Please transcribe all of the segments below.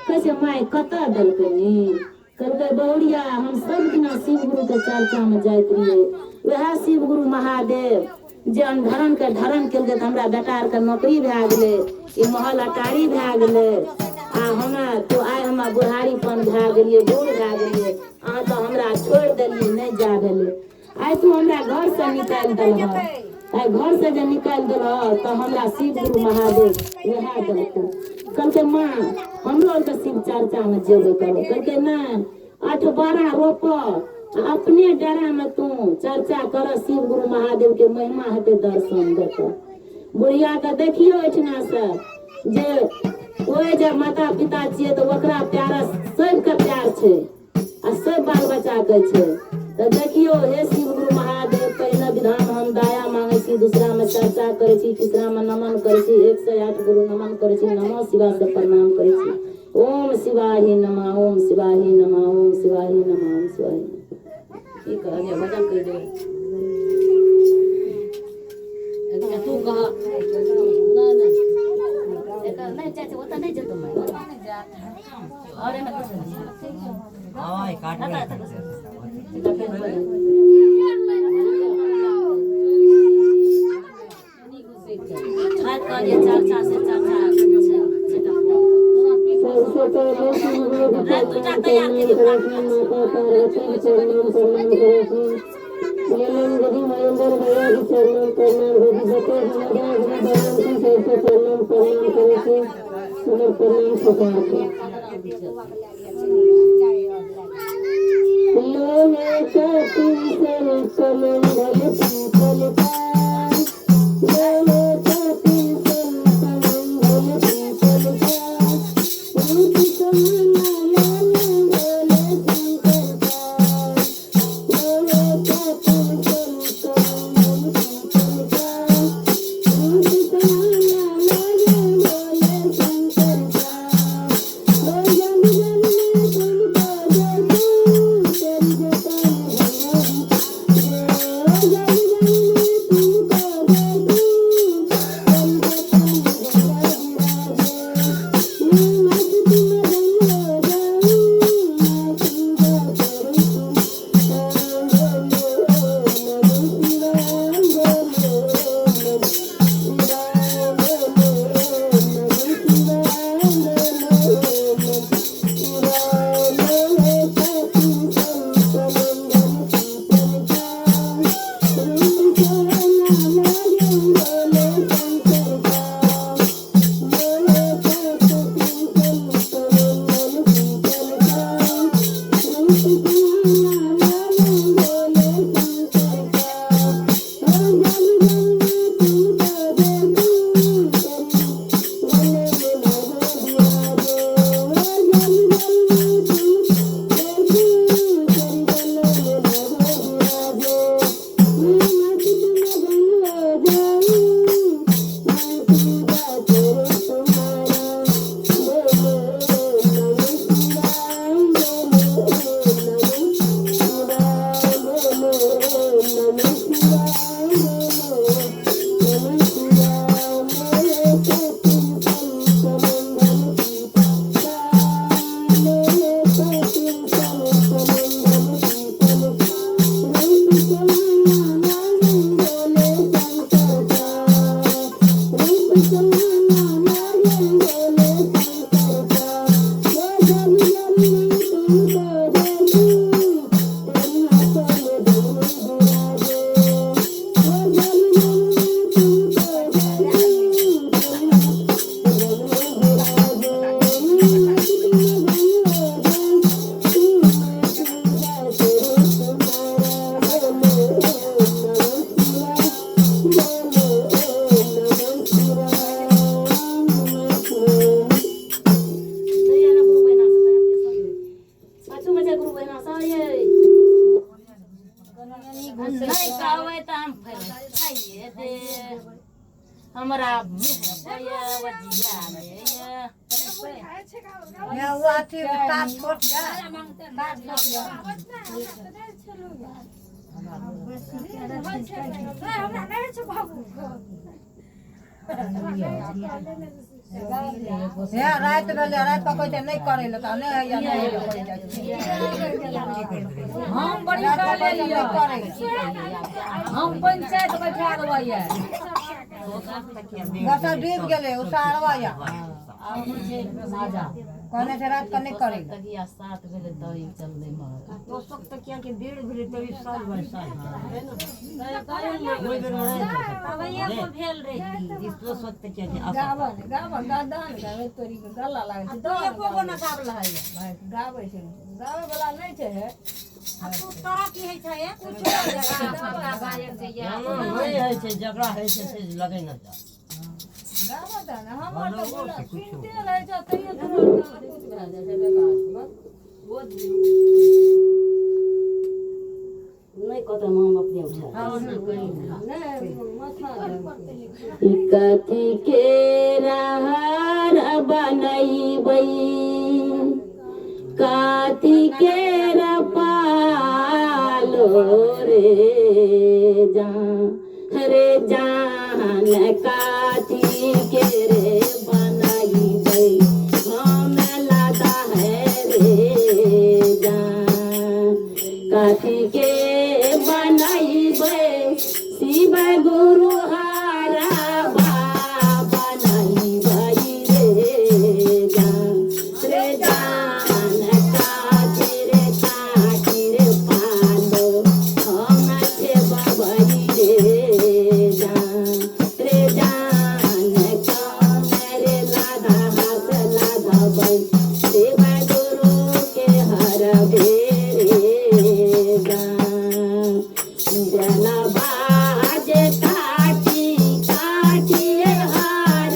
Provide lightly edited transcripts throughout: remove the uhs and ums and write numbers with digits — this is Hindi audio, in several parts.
कैसे माय कता दलकै कहलकै बहुरिया हम सब दिना शिव गुरु के चर्चा में जाइत रहिए वह शिव गुरु महादेव जे धरन के धरन केलकै तऽ हमरा बेटा आर के नौकरी भए गेलै ई महल अटारी भए गेलै आ हमरा तो आइ हमरा बुढ़ारीपन भए गेलिए बूढ़ भए गेलिए अहाँ तो हमरा छोड़ि देलिए नहीं जा भेलै आइ तू हमरा घर से निकालि देलह आइ घर से जे निकालि देलह तऽ हमरा शिव गुरु महादेव वह देलकै कहलकै माँ हमरो आर के शिव चर्चा में जेबे करो कहलकै नहीं 8-12 रोप अपने डेरा में तू चर्चा कर शिव गुरु महादेव के महिमा हेते दर्शन देता बुढ़िया के देखियो एठना से जे ओए जे माता पिता छिए तो ओकरा प्यारा सबके प्यार छै आ सब बाल बच्चा के छै तो देखियो हे शिव गुरु महादेव पहले विधान हम दया मांगे छी दूसरा में चर्चा करे छी तीसरा में नमन करे छी 108 गुरु नमन करे छी नमो शिवाय से प्रणाम करे छी ओम शिवाय नमः ओम शिवाय नमः ओम शिवाय नमः ओम शिवाय की कहलिए भजन कर दे तू कह नहीं चाचा वो तो नहीं जतो मैं अरे मैं हां काट चर्चा से चर्चा हमरा हे रात भेले रात का कोई नहीं करे ले त नहीं है या नहीं हम बड़ी करे लियो हम पंचायत बैठा देबा या गसा डूब गेले उसारवा या कहने से रात का नहीं करे तकिया 7 भेले तई चल दे मार तो सब तकिया के 1.5 भेले तई साल बरसा भैया को भेल रही इस तो सब तकिया के गावन गादान गावे तोरी के गला लागे छै तो एको को ना गावला है गावे छै गावे वाला नहीं छै है अब तू तोरा की है छै कुछ जगह गायक से या नहीं है छै झगड़ा है छै से लगे ना जा गावा दा ना हमर तो बोला सुनते रह जा तइयो तोरा कुछ भा जाय छै बेकार बहुत नहीं कत हम अपने उठा नहीं माथा कथी के रहर बनैबै कथी के पालो रे जान कथी के रे बनैबै हम लादा है रे जान कथी के बनैबै शिव गुरु हारा बनैबै रे जान काठी रे पालो हम छे बबै रे जान मेरे लादा हाथ लादबै शिव गुरु के हरबे बाजे काठी हार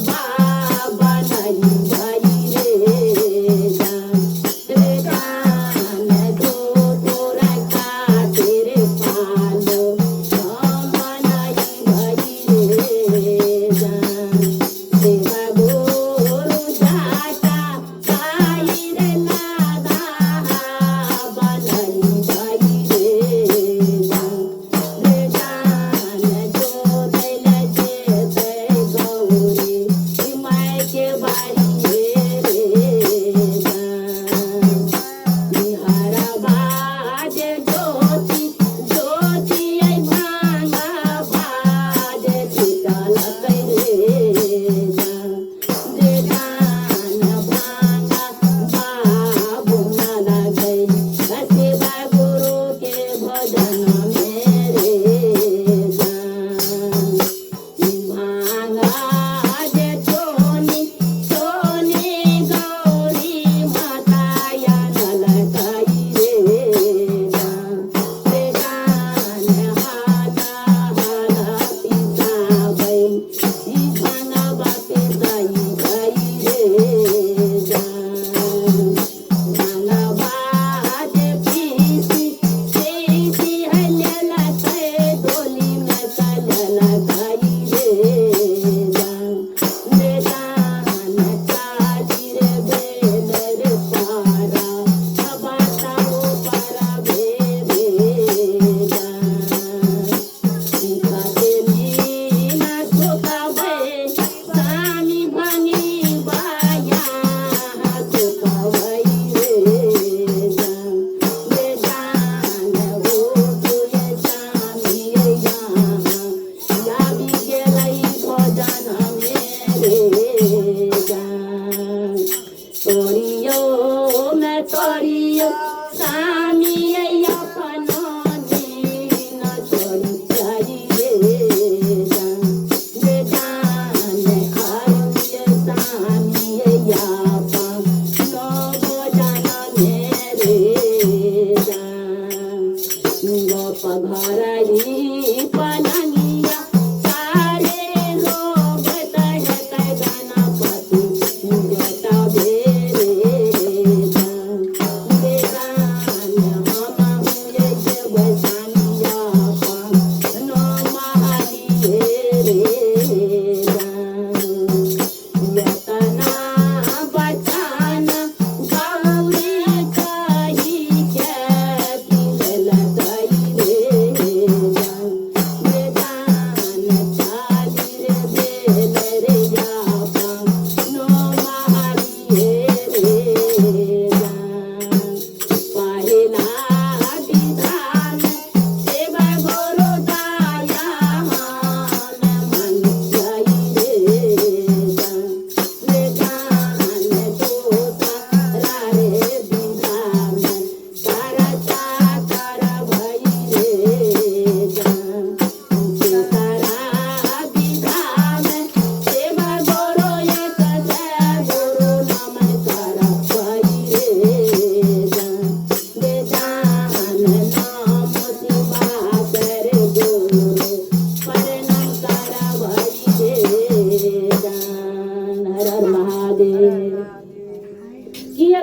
बाबा नहीं भाई रे जान दो तोरा काठी रे पालो हम नहीं भाई रे जान सेवा गुरु जाता काई रे लादा बनई भाई रे तोरियो सामी अपना दीन छोड़ी जाई रे जान आरुये सामी यापा लोगो जाना मेरे जान गोप घरई पननिया सारे लोग तहत गणपति बेटा बेरे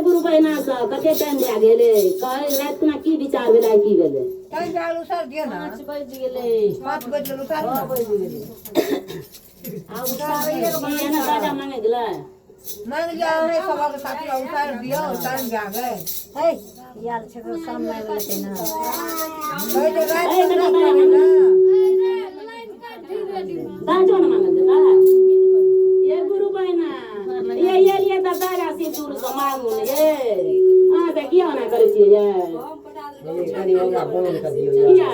गुरु बहिना सब कते टाइम लए गेलै कहै राति खुना की विचार भेलै की भेलै टाइम जाल उतार दियो ना 5 बज गेलै 5 बजे उतार ना आब उतारै के ना बाजा मांगे गेलै मांग लिया है सबक साथी उतार दियो टाइम जा गए हे यार छको सामने लेते ना कहे तो रात ए ना बाजो ना मांगे गेलै ये गुरु बहिना ये त तारा से दूर से मांगू ने ये आ त किया ना करै छियै ये कनी हमरा फोन कर दियो किया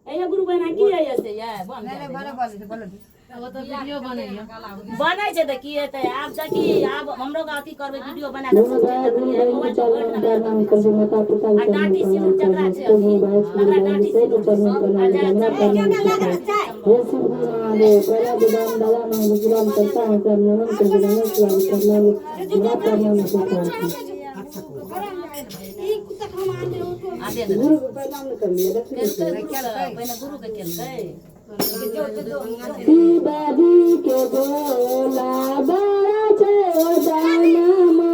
ए गुरु बहिना किया ये से ये बन नहीं बोले वो तो वीडियो बनैया बनै छै त की हेतै आब देखी आब हमरो के अथी करबै वीडियो बना के मोबाइल पर बैठ ना आ डाटी सिर चकरा छै हमरा डाटी सिर आ जा आ दे गुरु के प्रणाम कर लिया पहले गुरु के केलकै बाजी के बोला बड़ा छे दानमा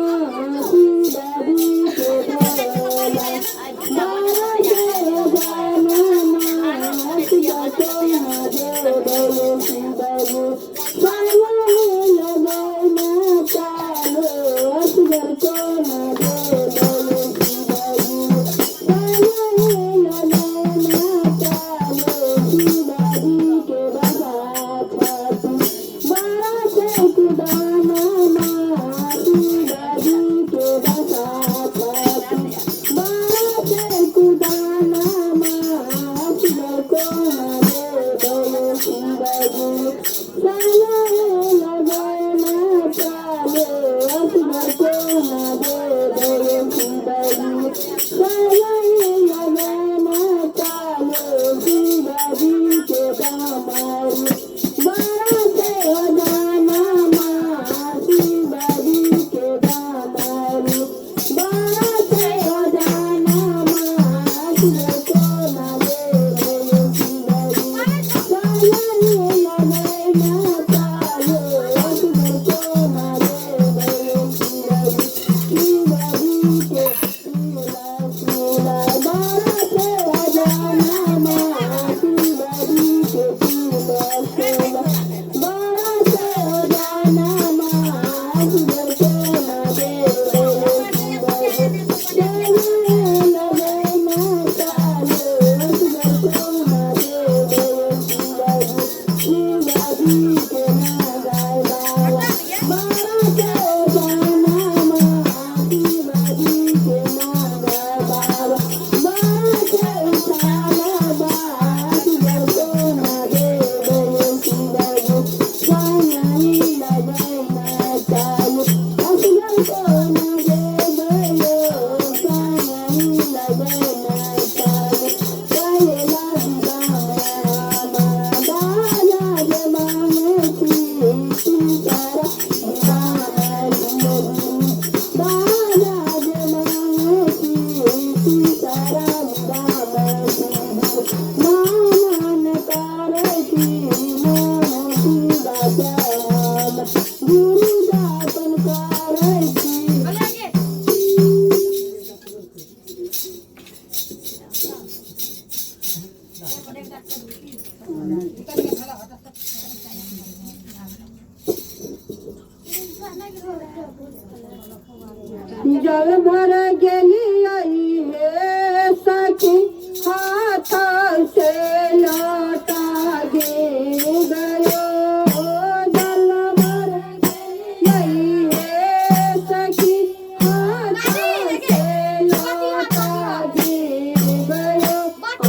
बाजी के बोला बड़ा छे दानमा सिदा तो ना दे बोलो बाबू सायो लगे ना चालो असगर को ना दे बोलो बाबू सायो लगे ना चालो बाजी के बाबा छाती बड़ा से कुदाना माती बाजी के बाबा छाती बड़ा से कुदाना माती को ना दे बोलो बाबू साया लगाए ना चाले असगर को ना दे बोलो बाबू साया लगाए ना चाले बाजी के दामारी बड़ा से दाना माती बाजी के दामारी बड़ा से दाना माती को ना दे बोलो बाबू साया लगाए ना चाले असगर को ना दे बोलो बाबू बाजी के बड़ा से दाना माती बाजी के बड़ा से दाना माती को ना दे बोलो बाबू साया लगाए ना चाले असगर को ना दे बोलो बाबू बाजी के ना गाय बाबा बड़ा से दाना माती बाजी के ना गाय बाबा बड़ा से साला बाती को ना दे बोलो बाबू साया लगाए ना चालो असगर को ना दे बोलो साया लगाए ना चालो साये लागी दामा दाना जे मांगे थी सारा दाना जे मांगे थी सारा दाना मान करे थी मोती दाम गुरु दातन करे थी जल भर गेली आई हे सखी हाथ से लौटा दे गयो जल भर गेली हे सखी हाथ से लौटा दे गयो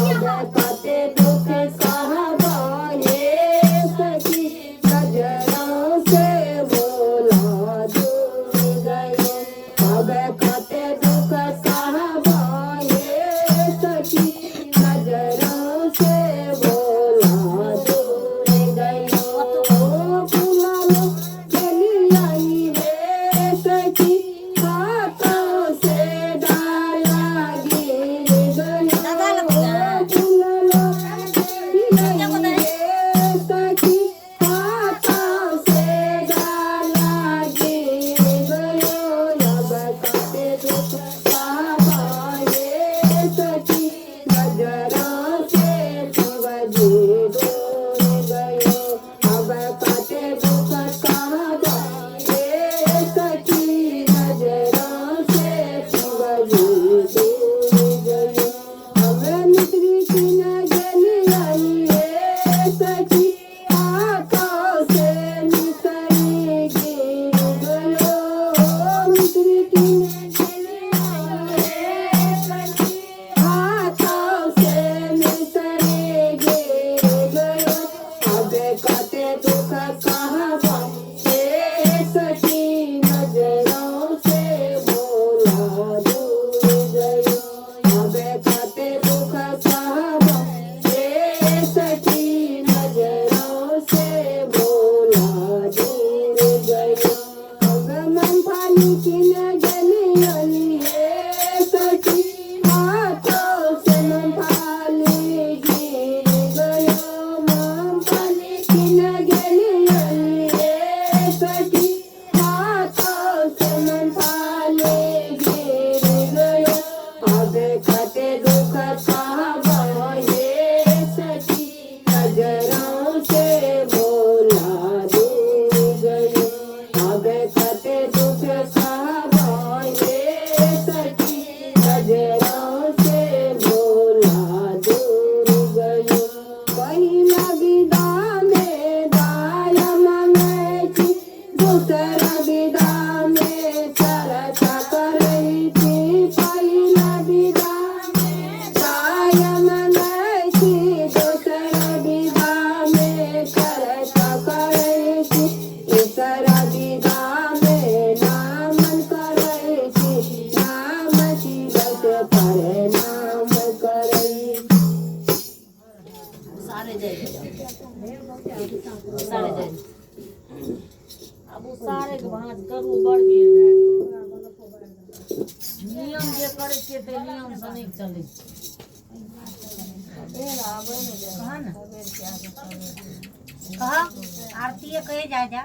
अब कते दुख सहबाए सखी नजरों से बोला दे गयो अब कते दुख गलियन हे सखी हाथों से मूंगफली गिर गयो मूंगफली किन गलियन हे सखी हाथों से मूंगफली गिर गयो अब खटे दुख सहबो हे सखी नजरों से भोला दूर गयो अब खटे दुख सहबो हे सखी नजरों से भोला दूर गयो पहिला विदा में दाया मंगे थी दूसरा विदा में चर्चा करई थी पहिला विदा में दाया मंगे थी दूसरा विदा में चर्चा करई थी तीसरा विदा में नामन करई थी नाम तिलक पर नाम करई सारे जाए सारे जाए अब वो सारे के भांज करू बड़ गिर नियम जे करे के ते नियम से नहीं चले कहा ना कहा आरती कहे जा जा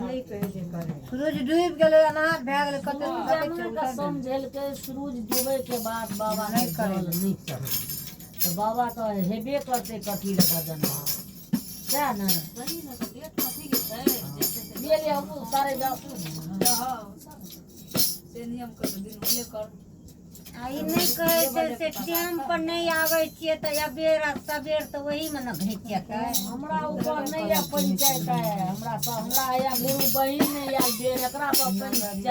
सूरज डूब गेले अनाथ भए गेले कते समझेल के सूरज डूबे के बाद बाबा नहीं करे नहीं चढ़े तो बाबा तो हेबे करते कथी रे भजन क्या ना ये ले हम सारे जाओ से नियम कर दिन ले कर आई नहीं कहे से टाइम पर नहीं आवे छिए त अबेर सबेर त वही में न घिचत है हमरा ऊपर नहीं या पंचायत है हमरा या गुरु बहिन ने या बेर एकरा पर पंचायत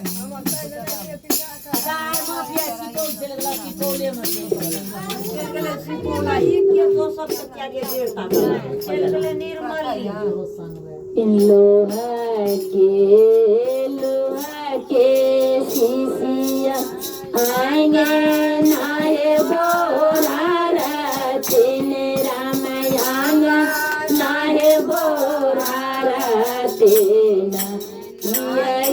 हम गाय माफिया सिकोल चले ला सिकोले में चले सिकोला ई के तो सब क्या के देरता चले निर्मल लोहा के शीशिया आएंगे नाहे बोरा रतिन रामयांगा नाहे बोरा रतिन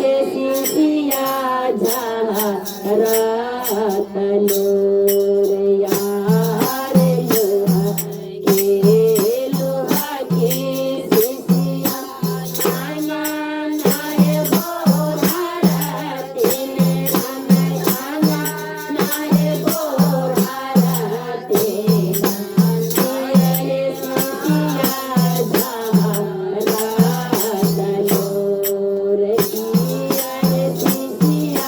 ये शीशिया झारत लोर यार लोहा के शीशिया आएंगे नाहे बोरा रतिन रामयांगा नाहे बोरा रतिन ये शीशिया झारत लोर ये शीशिया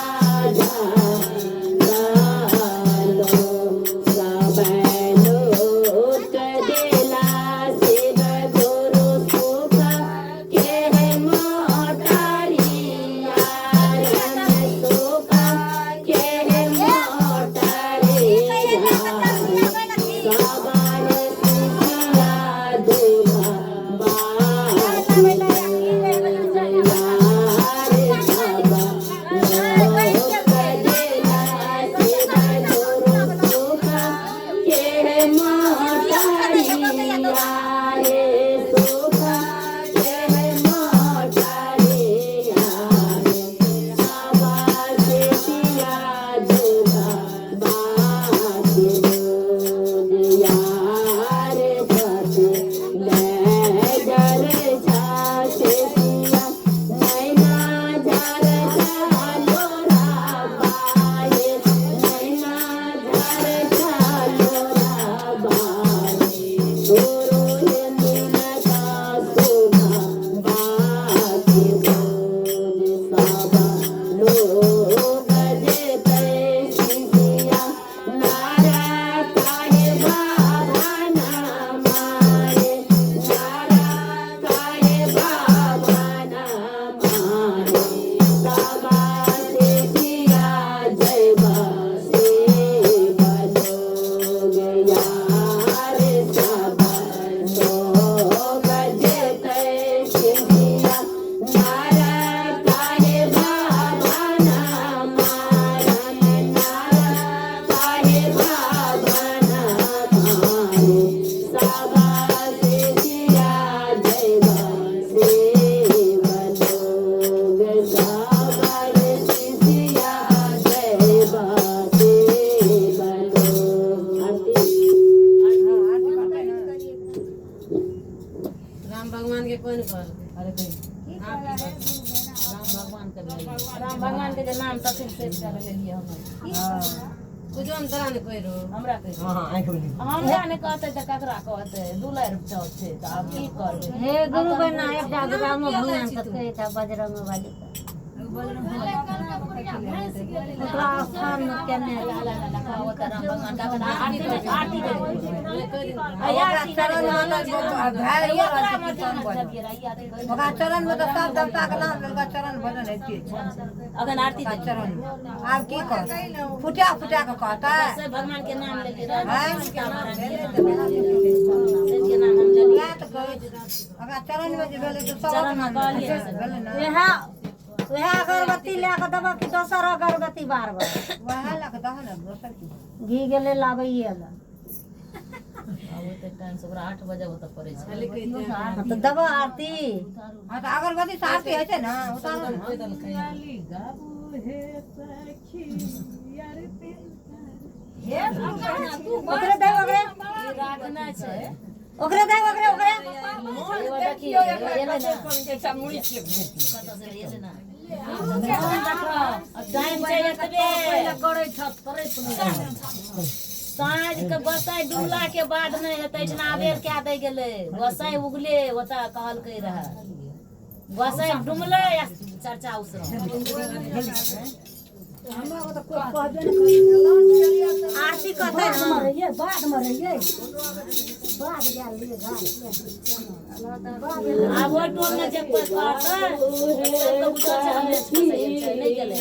कोई नहीं कर अरे कोई राम भगवान के जे नाम तक से चल लेलिए हम कुछ अंतरा नहीं कोई रो हमरा कहि हां आंख में हम जाने कहते त ककरा कहते 2 लाख रुपया छै त आब की करबे हे गुरु बना एक जागरा में भगवान तक कहे था बजरंग वाली ओकरा स्थान में केने राम भगवान का आरती ओकरा चरण में तो सब देवता के नाम लेलका चरण भजन हेती अगन आरती चरण आब की कर फुटा फुटा के कहता से भगवान के नाम लेके राम के नाम हम या तो ओकरा चरण में जे भेले तो सब चरण में कहलिए भेले ना वह अगरबत्ती ले के दबा कि दोसर अगरबत्ती बारबा वह लग दह ना दोसर की घी गेले लाबैए ला ओते टाइम से ओकरा 8 बजे होत पड़े छै तो दबा आरती हां तो अगरबत्ती सारती है छै ना उतार ओकरे दे ओकरे राखना छै ओकरे दे ओकरे ओकरे देखियो एले ना कत से एले ना टाइम छै एतबे करे छत करे साँझ के गोसाई डुमला के बाद नहीं हेतै जना अबेर क्या दे गेले गोसाई उगले ओता कहलकै रहे गोसाई डुमले चर्चा उसरो आरती कहते हैं आब वो टोल में जे कोई कहता तो उधर से हमें नहीं गेले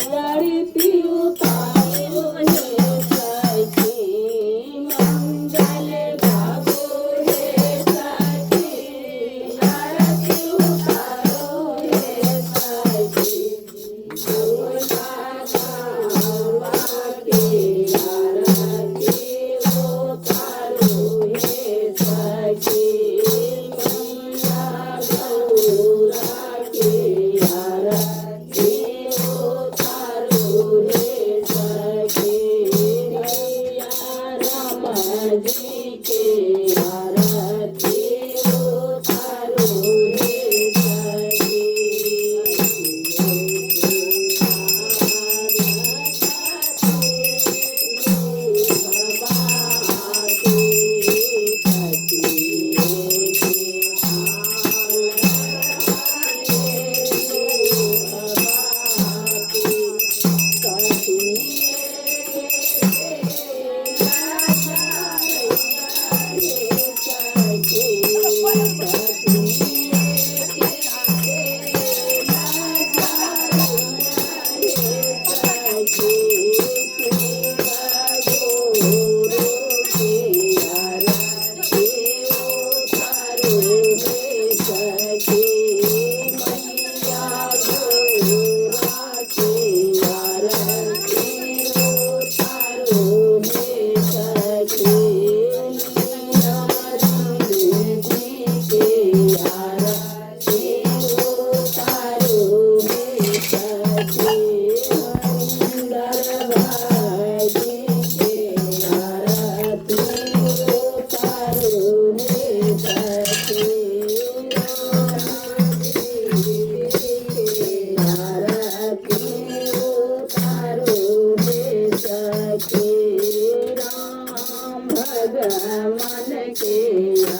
राम भगवान के